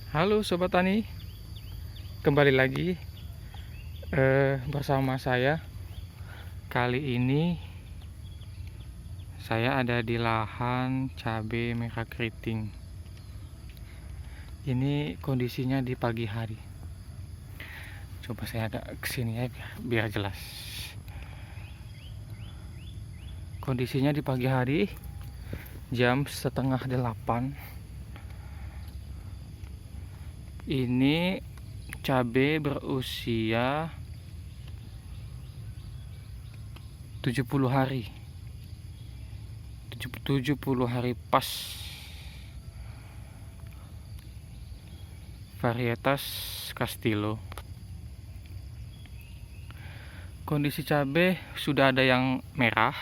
Halo Sobat Tani, kembali lagi bersama saya. Kali ini saya ada di lahan cabai merah keriting. Ini kondisinya di pagi hari. Coba saya ada kesini ya biar jelas. Kondisinya di pagi hari, jam 7:30. Ini cabai berusia 70 hari. 70 hari pas. Varietas Castillo. Kondisi cabai sudah ada yang merah.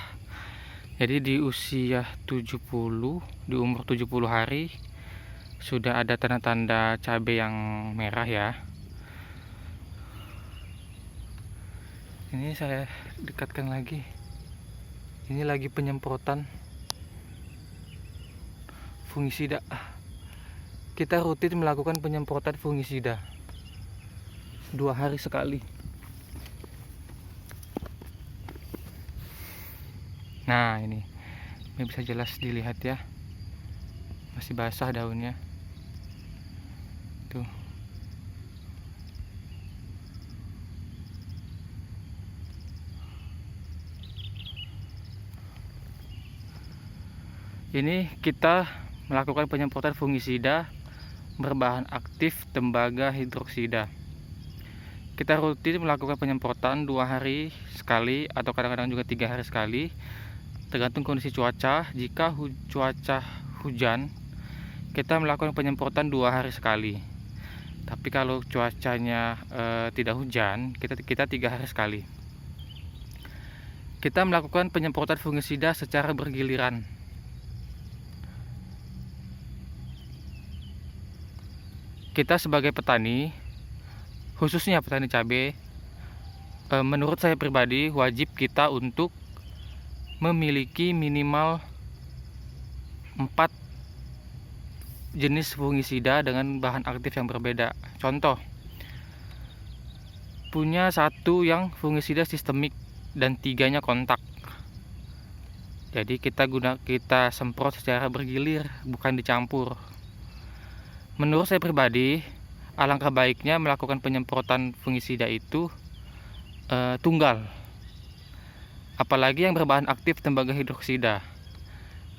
Jadi di usia 70, di umur 70 hari sudah ada tanda-tanda cabai yang merah ya. Ini saya dekatkan lagi. Ini lagi penyemprotan fungisida. Kita rutin melakukan penyemprotan fungisida 2 hari sekali. Nah ini bisa jelas dilihat ya, masih basah daunnya tuh. Ini kita melakukan penyemprotan fungisida berbahan aktif tembaga hidroksida. Kita rutin melakukan penyemprotan 2 hari sekali atau kadang-kadang juga 3 hari sekali, tergantung kondisi cuaca. Jika cuaca hujan, kita melakukan penyemprotan 2 hari sekali. Tapi kalau cuacanya tidak hujan, kita 3 hari sekali. Kita melakukan penyemprotan fungisida secara bergiliran. Kita sebagai petani, khususnya petani cabai, menurut saya pribadi wajib kita untuk memiliki minimal 4 jenis fungisida dengan bahan aktif yang berbeda. Contoh, punya 1 yang fungisida sistemik dan 3-nya kontak. Jadi kita semprot secara bergilir, bukan dicampur. Menurut saya pribadi, alangkah baiknya melakukan penyemprotan fungisida itu tunggal. Apalagi yang berbahan aktif tembaga hidroksida.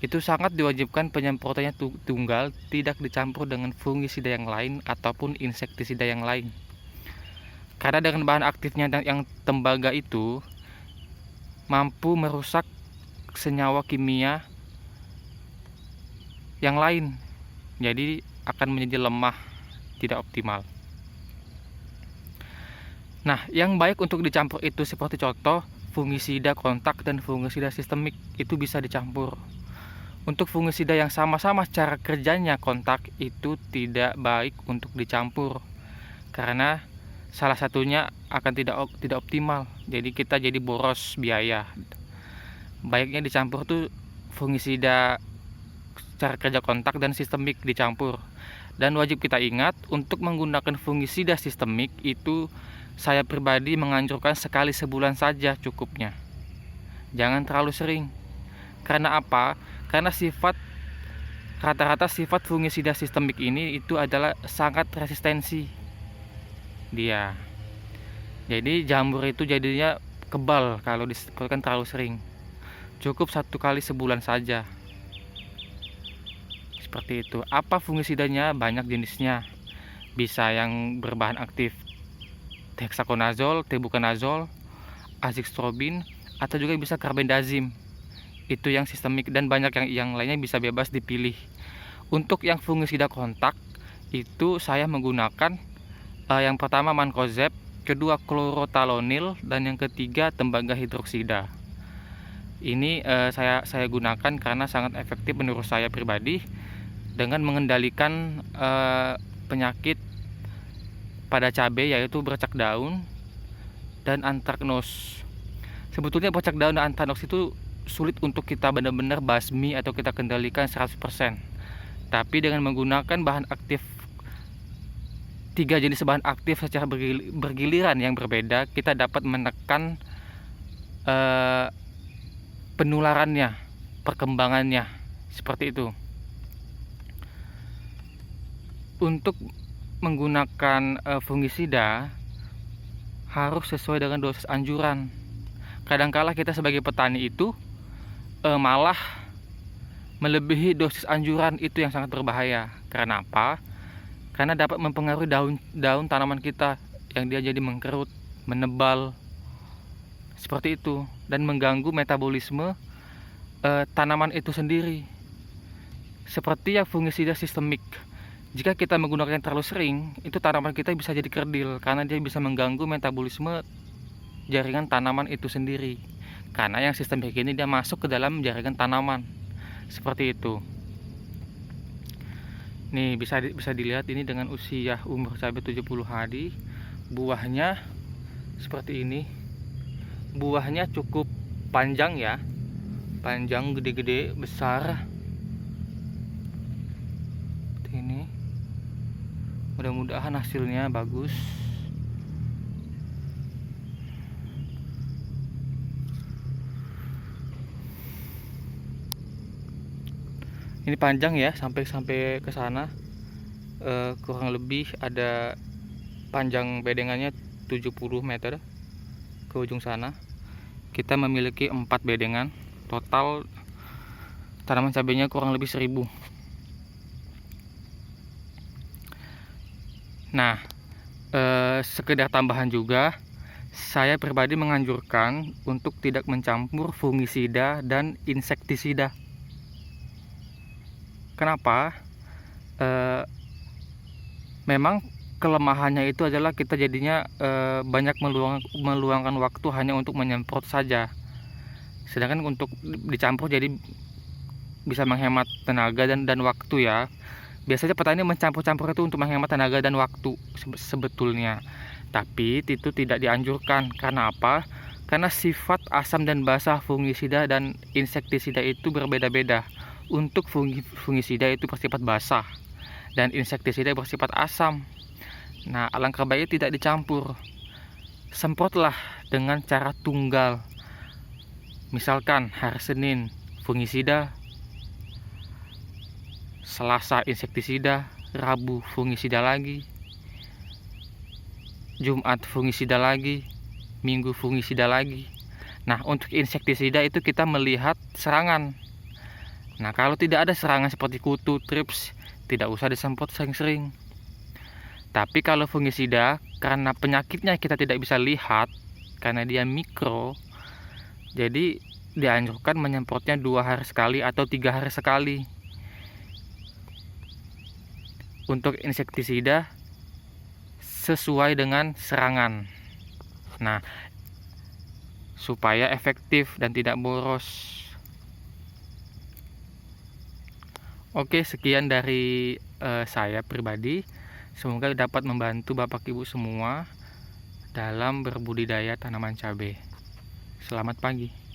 Itu sangat diwajibkan penyemprotannya tunggal, tidak dicampur dengan fungisida yang lain ataupun insektisida yang lain. Karena dengan bahan aktifnya yang tembaga itu mampu merusak senyawa kimia yang lain. Jadi akan menjadi lemah, tidak optimal. Nah, yang baik untuk dicampur itu seperti contoh fungisida kontak dan fungisida sistemik itu bisa dicampur. Untuk fungisida yang sama-sama cara kerjanya kontak itu tidak baik untuk dicampur, karena salah satunya akan tidak optimal. Jadi kita jadi boros biaya. Baiknya dicampur tuh fungisida cara kerja kontak dan sistemik dicampur. Dan wajib kita ingat, untuk menggunakan fungisida sistemik itu saya pribadi menganjurkan sekali sebulan saja cukupnya. Jangan terlalu sering. Karena apa? Karena rata-rata sifat fungisida sistemik ini itu adalah sangat resistensi dia. Jadi jamur itu jadinya kebal kalau disemprotkan terlalu sering. Cukup 1 kali sebulan saja. Seperti itu. Apa fungisidanya? Banyak jenisnya. Bisa yang berbahan aktif hexaconazole, tebuconazole, azistrobin, atau juga bisa carbendazim. Itu yang sistemik, dan banyak yang lainnya bisa bebas dipilih. Untuk yang fungisida kontak itu saya menggunakan yang pertama mancozeb, kedua chlorothalonil, dan yang ketiga tembaga hidroksida. Ini saya gunakan karena sangat efektif menurut saya pribadi dengan mengendalikan penyakit pada cabai, yaitu bercak daun dan antraknos. Sebetulnya bercak daun dan antraknos itu sulit untuk kita benar-benar basmi atau kita kendalikan 100%. Tapi dengan menggunakan bahan aktif tiga jenis bahan aktif secara bergiliran yang berbeda, kita dapat menekan penularannya, perkembangannya, seperti itu. Untuk menggunakan fungisida harus sesuai dengan dosis anjuran. Kadangkala kita sebagai petani itu malah melebihi dosis anjuran, itu yang sangat berbahaya. Karena apa? Karena dapat mempengaruhi daun tanaman kita yang dia jadi mengkerut, menebal, seperti itu, dan mengganggu metabolisme tanaman itu sendiri. Seperti yang fungisida sistemik, jika kita menggunakan terlalu sering, itu tanaman kita bisa jadi kerdil karena dia bisa mengganggu metabolisme jaringan tanaman itu sendiri. Karena yang sistemik ini dia masuk ke dalam jaringan tanaman, seperti itu. Nih bisa dilihat ini dengan usia umur cabai 70 hari, buahnya seperti ini. Buahnya cukup panjang ya, panjang, gede-gede, besar. Ini mudah-mudahan hasilnya bagus. Ini panjang ya, sampai ke sana. Kurang lebih ada panjang bedengannya 70 meter ke ujung sana. Kita memiliki 4 bedengan. Total tanaman cabainya kurang lebih 1000. Nah, sekedar tambahan juga, saya pribadi menganjurkan untuk tidak mencampur fungisida dan insektisida. Kenapa? Memang kelemahannya itu adalah kita jadinya banyak meluangkan waktu hanya untuk menyemprot saja. Sedangkan untuk dicampur jadi bisa menghemat tenaga dan waktu ya. Biasanya petani mencampur-campur itu untuk menghemat tenaga dan waktu sebetulnya. Tapi itu tidak dianjurkan. Karena apa? Karena sifat asam dan basah fungisida dan insektisida itu berbeda-beda. Untuk fungisida itu bersifat basah dan insektisida bersifat asam. Nah, alangkah baiknya tidak dicampur. Semprotlah dengan cara tunggal. Misalkan hari Senin fungisida, Selasa insektisida, Rabu fungisida lagi, Jumat fungisida lagi, Minggu fungisida lagi. Nah, untuk insektisida itu kita melihat serangan. Nah, kalau tidak ada serangan seperti kutu, trips, tidak usah disemprot sering-sering. Tapi kalau fungisida, karena penyakitnya kita tidak bisa lihat, karena dia mikro, jadi dianjurkan menyemprotnya 2 hari sekali atau 3 hari sekali. Untuk insektisida, sesuai dengan serangan. Nah, supaya efektif dan tidak boros. Oke, sekian dari saya pribadi. Semoga dapat membantu Bapak Ibu semua dalam berbudidaya tanaman cabai. Selamat pagi.